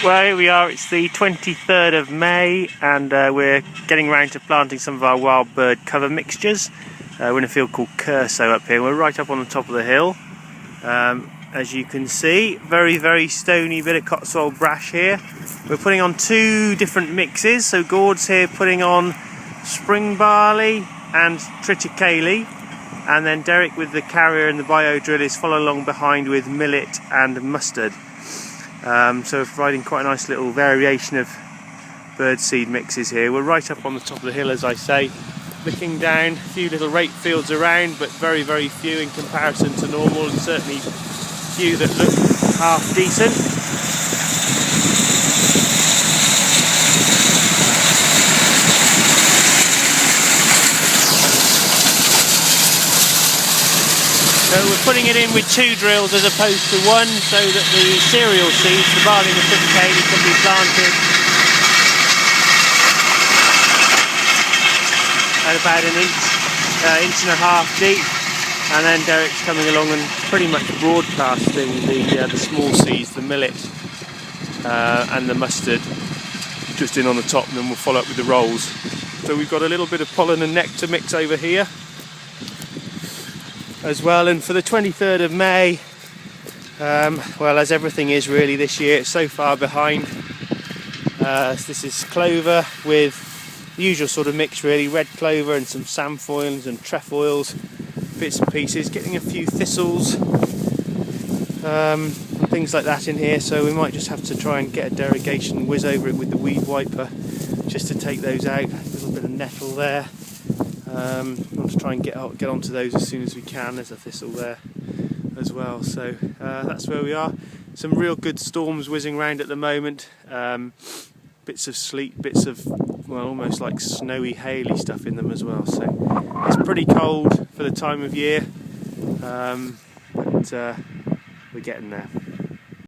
Well, here we are, it's the 23rd of May and we're getting around to planting some of our wild bird cover mixtures. We're in a field called Curso up here. We're right up on the top of the hill. As you can see, very stony bit of Cotswold brash here. We're putting on two different mixes, so Gord's here putting on spring barley and Triticale, and then Derek with the carrier and the bio drill is following along behind with millet and mustard. So we're providing quite a nice little variation of birdseed mixes here. We're right up on the top of the hill, as I say, looking down, a few little rape fields around, but very few in comparison to normal, and certainly few that look half decent. So we're putting it in with two drills as opposed to one, so that the cereal seeds, the barley and the triticale, can be planted at about an inch and a half deep, and then Derek's coming along and pretty much broadcasting the small seeds, the millet and the mustard, just in on the top, and then we'll follow up with the rolls. So we've got a little bit of pollen and nectar mix over here as well. And for the 23rd of May, well, as everything is really this year, it's so far behind. This is clover with the usual sort of mix really, red clover and some samfoils and trefoils, bits and pieces, getting a few thistles and things like that in here, so we might just have to try and get a derogation whiz over it with the weed wiper just to take those out. A little bit of nettle there. Want to try and get onto those as soon as we can. There's a thistle there as well, so that's where we are. Some real good storms whizzing around at the moment, bits of sleet, bits of, well, almost like snowy, haily stuff in them as well, so it's pretty cold for the time of year, but we're getting there.